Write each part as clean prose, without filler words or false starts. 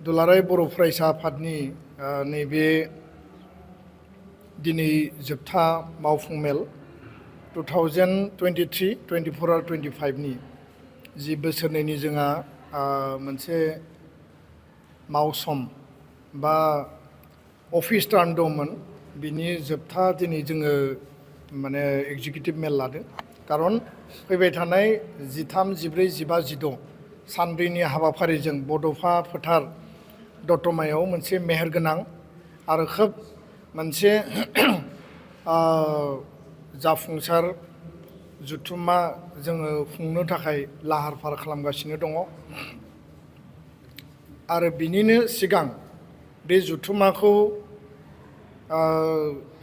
दुलाराय बर' फरायसा आफादनि नैबे दिनै जोबथा मावफुं मेल 2023-24 आरो 25 नि जि बोसोरनैनि जोंहा मोनसे मावसम बा अफिस टार्म दंमोन बिनि जोबथा दिनै जोङो माने एग्जिकिउटिभ मेल लादों खारन फैबाय थानाय 13, 14, 15, 16 सानब्रैनि हाबाफारिजों बड'फा फोथार दतमायाव मोनसे मेहेरगोनां आरो खोब मोनसे जाफुंसार जुथुम्मा जोङो खुंनो थाखाय लाहार फाहार खालामगासिनो दङ आरो बिनिनो सिगां बे जुथुम्माखौ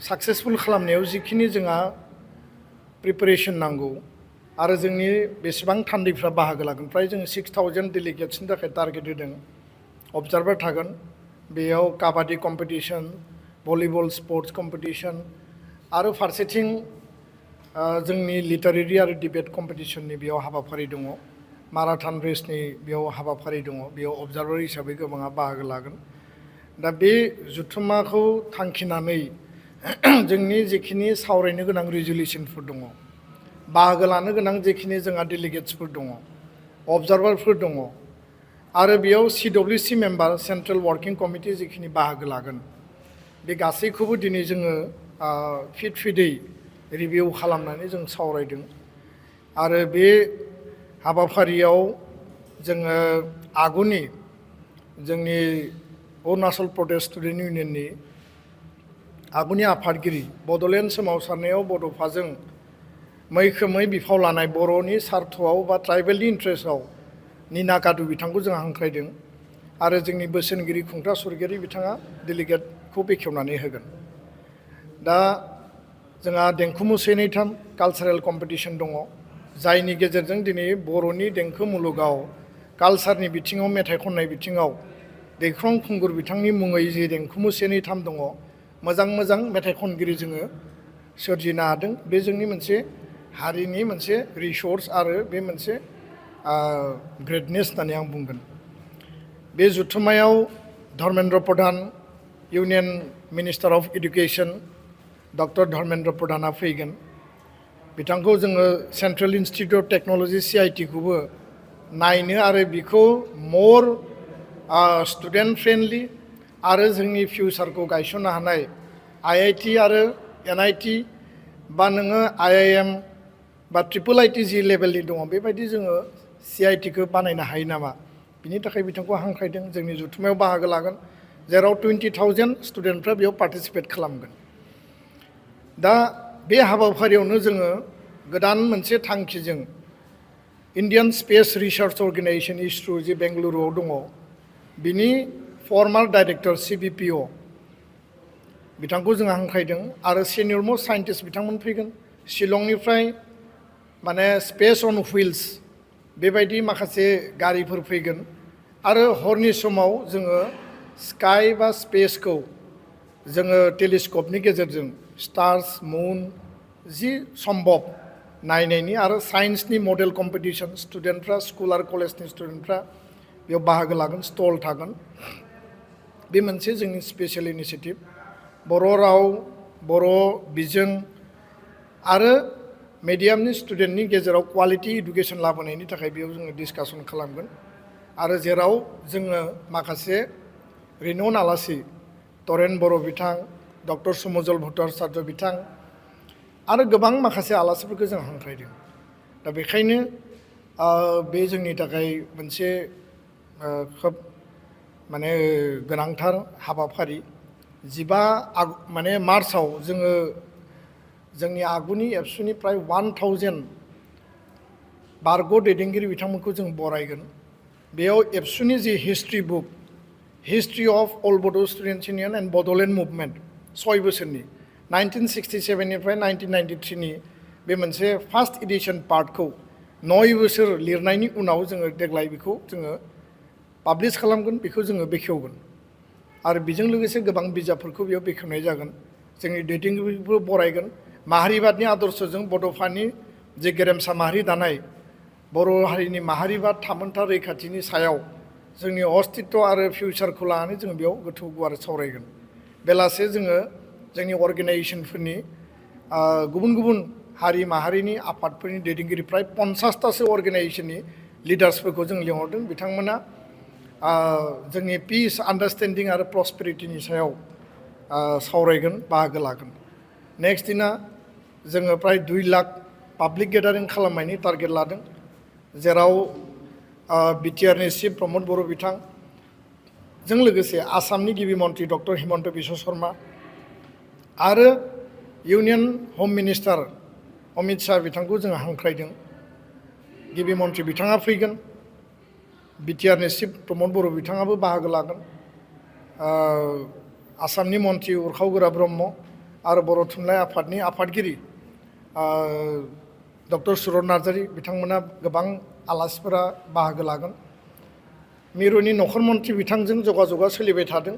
साक्सेसफुल खालामनायाव जिखिनि जोंहा प्रिपारेसन नांगौ आरो जोंनि बेसेबां थान्दैफ्रा बाहागो लागोन फ्राय जों 6000 डेलिगेट्सनि थाखाय टारगेट होदों अबजार्भार थागोन बेयाव kabaddi competition volleyball sports competition आरो फारसेथिं जोंनि लिटारेरि आरो डिबेट कम्पिटिसननि बेयाव हाबाफारि दङ माराथन रेसनि बेयाव हाबाफारि दङ बेयाव अबजार्भार हिसाबै गोबाङा बाहागो लागोन दा बे जुथुम्माखौ थांखिनानै जोंनि जिखिनि सावरायनो गोनां रिजुलेसनफोर दङ बाहागो लानो गोनां जिखिनि जोंहा डेलिगेट्सफोर दङ अबजार्भारफोर दङ आरो बेयाव CWC member central working committee जिखिनि बाहागो लागोन बे गासैखौबो दिनै जोङो फिदै रिभिउ खालामनानै जों सावरायदों आरो बे हाबाफारियाव जोङो आगुनि जोंनि अरुणाचल प्रदेश स्टुडेन्ट इउनियननि आगुनि आफादगिरि बड'लेण्ड सोमावसारनायाव बड'फाजों मैखोमै बिफाव लानाय बर'नि सार्थआव बा ट्राइबेलनि इन्ट्रेस्टआव निना कादु बिथांखौ जों हांख्रायदों आरो जोंनि बोसोनगिरि खुंथा सरगियारि बिथाङा डेलिगेटखौ बेखेवनानै होगोन दा जोंहा देंखो मोसानायथाम कालचारेल कम्पिटिसन दङ जायनि गेजेरजों दिनै बर'नि देंखो मुलुगाव कालचारनि बिथिङाव मेथाइ खननाय बिथिङाव दैख्रं खुंगुर बिथांनि मुङै जि देंखो मोसानायथाम दङ मोजां मोजां मेथाइ खनगिरि जोङो सोरजिनो हादों बे जोंनि मोनसे हारिनि मोनसे रिसर्स आरो बे मोनसे ग्रेटनेस होननानै आं बुंगोन बे जुथुम्मायाव Dharmendra Pradhan union minister of education doctor Dharmendra प्रधाना फैगोन बिथांखौ जोङो central institute of technology CIT खौबो नायनो आरो बिखौ मर स्टुडेन्ट फ्रेन्डलि आरो जोंनि फिउचारखौ गायसननो हानाय IIT आरो NIT बा नोङो IIM बा IIIT जि लेभेलनि दङ बेबायदि जोङो CIT खौ बानायनो हायो नामा बिनि थाखाय बिथांखौ हांख्रायदों जोंनि जुथुम्मायाव बाहागो लागोन जेराव 20,000 स्टुडेन्टफ्रा बेयाव पार्टिसिपेट खालामगोन दा बे हाबाफारियावनो जोङो गोदान मोनसे थांखिजों Indian space research organisation ISRO जि बेंगलुरुआव दङ बिनि फर्मार डाइरेक्टर CBPO बिथांखौ जों हांख्रायदों आरो सिनियर मस्ट साइन्टिस्ट बिथांमोन फैगोन शिलंनिफ्राय माने स्पेस अन व्हील्स बेबायदि माखासे गारिफोर फैगोन आरो हरनि समाव जोङो स्काई बा स्पेसखौ जोङो टेलिस्कपनि गेजेरजों स्टार्स मुन जि सम्भब नायनायनि आरो साइन्सनि मडेल कम्पिटिसन स्टुडेन्टफ्रा स्कुल आरो कलेजनि स्टुडेन्टफ्रा बेयाव बाहागो लागोन स्टल थागोन बे मोनसे जोंनि स्पेसियेल इनिसिएटिभ बर' राव बर' बिजों आरो मिडियामनि स्टुडेन्टनि गेजेराव क्वालिटि इडुकेसन लाबोनायनि थाखाय बेयाव जोङो डिसकासन खालामगोन आरो जेराव जोङो माखासे रिन'न आलासि तरेन बर' बिथां डक्टर सुमजल भट्टाचार्य बिथां आरो गोबां माखासे आलासिफोरखौ जों हांख्रायदों दा बेखायनो बे जोंनि थाखाय मोनसे खोब माने गोनांथार हाबाफारि 15 मार्चआव जोङो जोंनि आगुनि एबसुनिफ्राय 1000 बारग' दैदेनगिरि बिथांमोनखौ जों बरायगोन बेयाव एबसुनि the history book history of all Bodo' students union and Bodoland movement 6 बोसोरनि 1967 निफ्राय 1993 नि बे मोनसे फार्स्ट एडिशन पार्टखौ 9 बोसोर लिरनायनि उनाव जोङो देग्लाय बेखौ जोङो पाब्लिश खालामगोन बेखौ जोङो बेखेवगोन आरो बेजों लोगोसे गोबां बिजाबफोरखौ बेयाव बेखेवनाय जागोन जोंनि दैदेनगिरिफोरखौ बरायगोन माहारिबादनि आदर्शजों बड'फानि जे गेरेमसा माहारि दानाय बर' हारिनि माहारिबाद थामोनथा रैखाथिनि सायाव जोंनि अस्तित्व आरो फिउचारखौ लानानै जों बेयाव गोथौ गुवार सावरायगोन बेलासे जोङो जोंनि अर्गेनाइजेसनफोरनि गुबुन गुबुन हारि माहारिनि आफादफोरनि दैदेनगिरिफ्राय 50तासो अर्गेनाइजेसननि लिडार्सफोरखौ जों लिंहरदों बिथांमोना जोंनि पिस आन्डारस्टेन्डिं आरो प्रस्पेरिटिनि सायाव सावरायगोन बाहागो लागोन नेक्स्ट दिना जोङो प्राय 2 लाख पाब्लिक गेदारिं खालामनायनि टारगेट लादों जेराव बिटिआरनि चिफ प्रमद बर' बिथां जों लोगोसे आसामनि गिबि मन्त्रि डक्टर हिमन्त बिश्व शर्मा आरो इउनियन हम मिनिस्टार अमित शाह बिथांखौ जों हांख्रायदों गिबि मन्त्रि बिथाङा फैगोन बिटिआरनि चिफ प्रमद बर' बिथाङाबो बाहागो लागोन आसामनि मन्त्रि उरखाव गोरा ब्रह्म आरो बर' थुनलाइ आफादनि आफादगिरि डक्टर सुरत नार्जारी बिथांमोना गोबां आलासिफोरा बाहागो लागोन मिरुनि नखर मन्त्रि बिथांजों जगाजगा सोलिबाय थादों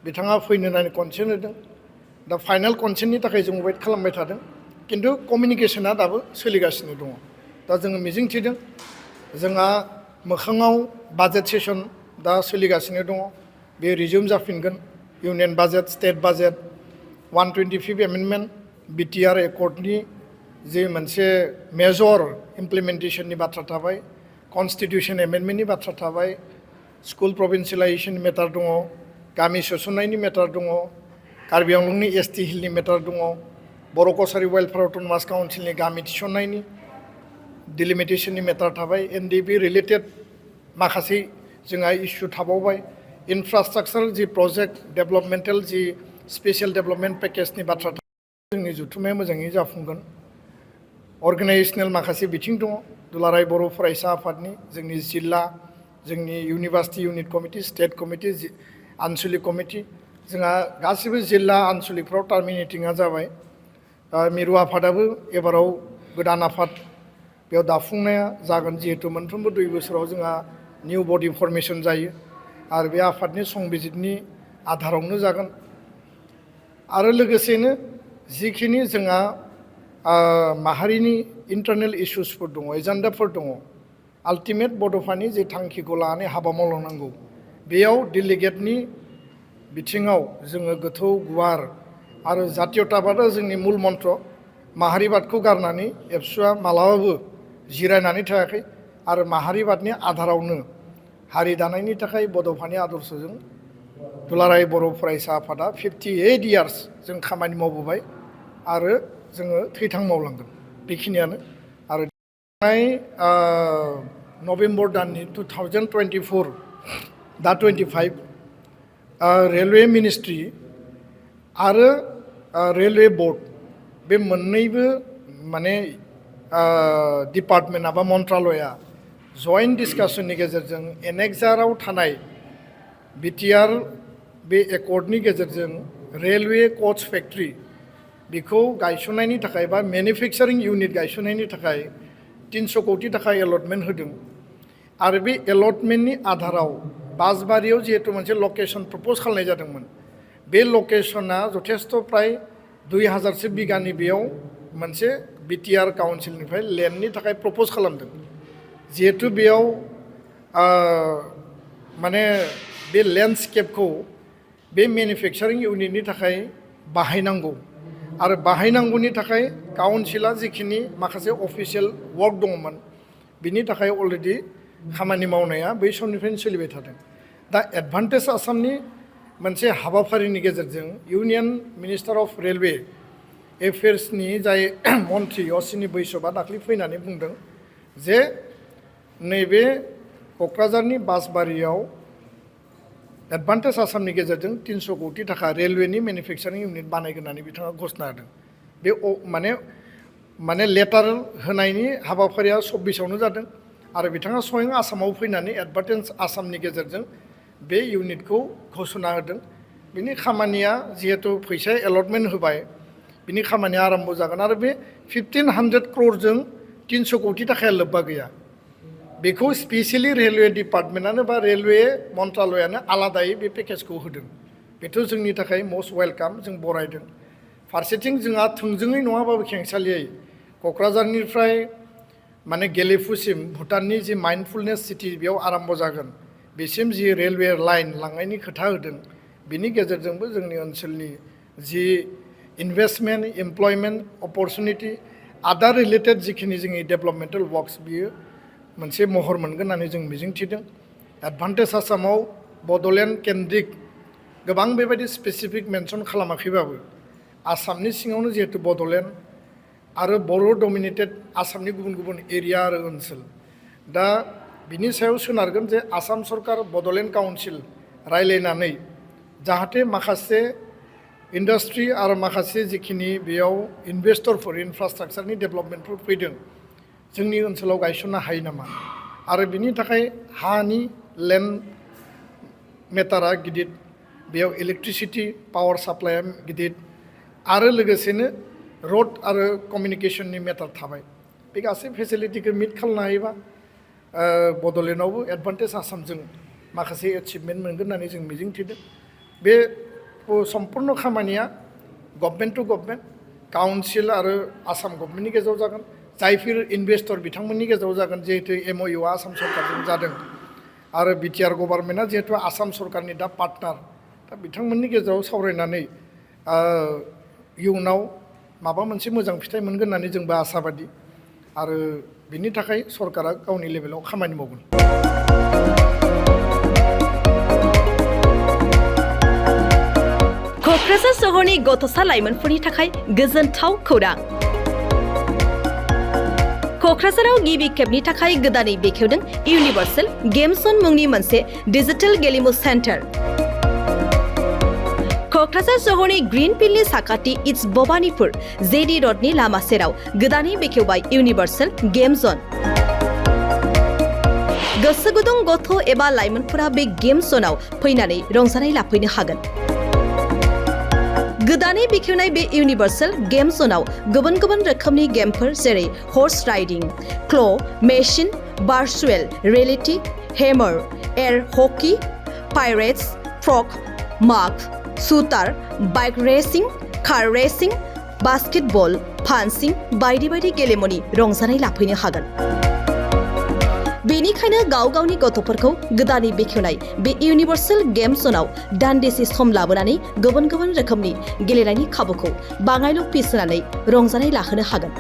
बिथाङा फैनो होननानै कनसेन्ट होदों दा फाइनाल कनसेन्टनि थाखाय जों वेट खालामबाय थादों किन्तु कमिउनिकेसना दाबो सोलिगासिनो दङ दा जोङो मिजिंथिदों जोंहा मोखाङाव बाजेट सेसन दा सोलिगासिनो दङ बे रिजिउम जाफिनगोन union budget state budget 125 amendment BTR एकर्डनि जे मोनसे मेजर इमप्लिमेन्टेसननि बाथ्रा थाबाय कनस्टिटिउसन एमेन्डमेन्टनि बाथ्रा थाबाय स्कुल प्रभिन्सियेलाइजेसननि मेटार दङ गामि सोसननायनि मेटार दङ कार्बि आंलंनि एसटि हिलनि मेटार दङ बर' कसारि वेलफेयार अट'नमास काउन्सिलनि गामि थिसननायनि डिलिमिटेसननि मेटार थाबाय एनडिपि रिलेटेड माखासे जोंहा इस्यु थाबावबाय इनफ्रास्ट्राक्चार जि प्रजेक्ट डेभेलपमेन्टेल जि स्पेसियेल डेभेलपमेन्ट पेकेजनि बाथ्रा जोंनि जथुम्माया मोजाङै जाफुंगोन अर्गेनाइजेसनेल माखासे बिथिं दङ दुलाराय बर' फरायसा आफादनि जोंनि जिल्ला जोंनि university unit committee state committee आनसलिक कमिटि जोंहा गासिबो जिल्ला आनसलिकफ्राव टार्मिनेटिंआ जाबाय मिरु आफादाबो एबाराव गोदान आफाद बेयाव दाफुंनाया जागोन जिहेतु मोनफ्रोमबो 2 बोसोराव जोंहा निउ बडि फर्मेसन जायो आरो बे आफादनि संबिजितनि आधारावनो जागोन आरो लोगोसेनो जिखिनि जोंहा माहारिनि इन्टारनेल इस्युसफोर दङ एजेन्डाफोर दङ आल्टिमेट बड'फानि जे थांखिखौ लानानै हाबा मावलांनांगौ बेयाव डेलिगेटनि बिथिङाव जोङो गोथौ गुवार आरो जातीयताबादा जोंनि मुल मन्त्र माहारिबादखौ गारनानै एबसुआ मालाबाबो जिरायनानै थायाखै आरो माहारिबादनि आधारावनो हारि दानायनि थाखाय बड'फानि आदर्शजों दुलाराय बर' फरायसा आफादा 58 इयार्स जों खामानि मावबोबाय आरो जोङो थैथां मावलांगोन बेखिनियानो आरो नभेम्बर दाननि 2024 दा 25 रेलवे मिनिस्ट्रि आरो रेलवे बोर्ड बे मोननैबो माने डिपार्टमेन्ट बा मन्त्रालया जइन्ट डिस्कासननि गेजेरजों एनेक्साराव थानाय बिटिआर बे एकर्डनि गेजेरजों रेलवे कोच फेक्ट्रि बेखौ गायसननायनि थाखाय बा मेनुफेक्सारिं इउनिट गायसननायनि थाखाय 300 कोटि थाखा एलटमेन्ट होदों आरो बे एलटमेन्टनि आधाराव बासबारियाव जिहेतु मोनसे लकेसन प्रपज खालामनाय जादोंमोन बे लकेसना जथेस्थ प्राय 2000सो बिगानि बेयाव मोनसे बिटिआर काउन्सिलनिफ्राय लेन्डनि थाखाय प्रपज खालामदों जिहेतु बेयाव माने बे लेन्डस्केपखौ बे मेनुफेक्सारिं इउनिटनि थाखाय बाहायनांगौ आरो बाहायनांगौनि थाखाय काउन्सिला जिखिनि माखासे अफिसियेल वर्क दङमोन बिनि थाखाय अलरेडि खामानि मावनाया बै समनिफ्रायनो सोलिबाय थादों दा एडभान्टेज आसामनि मोनसे हाबाफारिनि गेजेरजों इउनियन मिनिस्टार अफ रेलवे एफेयार्सनि जाय मन्त्रि अश्विनी बैष्णबा दाख्लै फैनानै बुंदों जे नैबे क'क्राझारनि बासबारियाव एडभान्टेज आसामनि गेजेरजों 300 कोटि थाखा रेलवेनि मेनुफेक्सारिं इउनिट बानायगोन होननानै बिथाङा घोषणा होदों बे माने लेटार होनायनि हाबाफारिया 26आवनो जादों आरो बिथाङा स्वयं आसामाव फैनानै एडभान्टेज आसामनि गेजेरजों बे इउनिटखौ घोषणा होदों बिनि खामानिया जिहेतु फैसा एलटमेन्ट होबाय बिनि खामानिया आरम्भ जागोन आरो बे 1500 क्र'रजों 300 कोटि थाखाया लोब्बा गैया बेखौ स्पेसियेलि रेलवे डिपार्टमेन्टआनो बा रेलवे मन्त्रालयानो आलादायै बे पेकेजखौ होदों बेथ' जोंनि थाखाय मस्ट वेलकाम जों बरायदों फारसेथिं जोंहा थोंजोङै नङाबाबो खेंसालियै क'क्राझारनिफ्राय माने गेलेफुसिम भुटाननि जि माइन्डफुलनेस सिटि बेयाव आरम्भ जागोन बेसिम जि रेलवे लाइन लांनायनि खोथा होदों बिनि गेजेरजोंबो जोंनि ओनसोलनि जि इनभेस्टमेन्ट एमप्लयमेन्ट अपरचुनिटि आदार रिलेटेड जिखिनि जोंनि डेभेलपमेन्टेल वर्क्स बियो मोनसे महर मोनगोन होननानै जों मिजिंथिदों। एडभान्टेज आसामाव बड'लेण्ड केन्द्रिक गोबां बेबायदि स्पेसिफिक मेनसन खालामाखैबाबो आसामनि सिङावनो जिहेतु बड'लेण्ड आरो बर' डमिनेटेड आसामनि गुबुन गुबुन एरिया आरो ओनसोल दा बिनि सायाव सोनारगोन जे आसाम सरकार बड'लेण्ड काउन्सिल रायलायनानै जाहाथे माखासे इन्डास्ट्रि आरो माखासे जिखिनि बेयाव इनभेस्टरफोर इनफ्रास्ट्राक्चारनि डेभेलपमेन्टफोर फैदों जोंनि ओनसोलाव गायसननो हायो नामा आरो बिनि थाखाय हानि लेन्ड मेटारा गिदिर बेयाव इलेक्ट्रिसिटि पावार साप्लाइया गिदिर आरो लोगोसेनो रोड आरो कमिउनिकेशननि मेटार थाबाय बे गासै फेसिलिटिखौ मिट खालामनो हायोबा बड'लेण्डआवबो एडभान्टेज आसामजों माखासे एचिभमेन्ट मोनगोन होननानै जों मिजिंथिदों। बे सम्पुर्ण खामानिया गभर्नमेन्ट टु गभर्नमेन्ट काउन्सिल आरो आसाम गभर्नमेन्टनि गेजेराव जागोन जायफोर इनभेस्टर बिथांमोननि गेजेराव जागोन जिहेतु MOUआ आसाम सरकारजों जादों आरो BTR गभर्नमेन्टआ जिहेतु आसाम सरकारनि दा पार्टनार दा बिथांमोननि गेजेराव सावरायनानै इयुनाव माबा मोनसे मोजां फिथाइ मोनगोन होननानै जोंबो आसाबादि आरो बिनि थाखाय सरकारा गावनि लेभेलाव खामानि मावगोन। क'क्राझार सहरनि गथ'सा लाइमोनफोरनि थाखाय गोजोनथाव खौरां। क'क्राझाराव गिबि खेबनि थाखाय गोदानै बेखेवदों इउनिभार्सेल गेम जन मुंनि मोनसे डिजिटेल गेलेमु सेन्टार। क'क्राझार सहरनि ग्रीनफिल्डनि साखाथि इट्स भबानिपुर JD र'डनि लामा सेराव गोदानै बेखेवबाय इउनिभार्सेल गेम जन। गोसो गुदुं गथ' एबा लाइमोनफोरा बे गेम जनाव फैनानै रंजानाय लाफैनो हागोन। गोदानै बेखेवनाय बे इउनिभार्सेल गेम जनाव गुबुन गुबुन रोखोमनि गेमफोर जेरै horse riding, claw' machine, virtual reality, hammer, air hockey, pirates, frog, माग, shooter, bike racing, car racing, basketball, fencing बायदि बायदि गेलेमुनि रंजानाय लाफैनो हागोन। बेनिखायनो गाव गावनि गथ'फोरखौ गोदानै बेखेवनाय बे इउनिभार्सेल गेम जनाव दान्दिसे सम लाबोनानै गुबुन गुबुन रोखोमनि गेलेनायनि खाबुखौ बाङायल' फिस होनानै रंजानाय लाहोनो हागोन।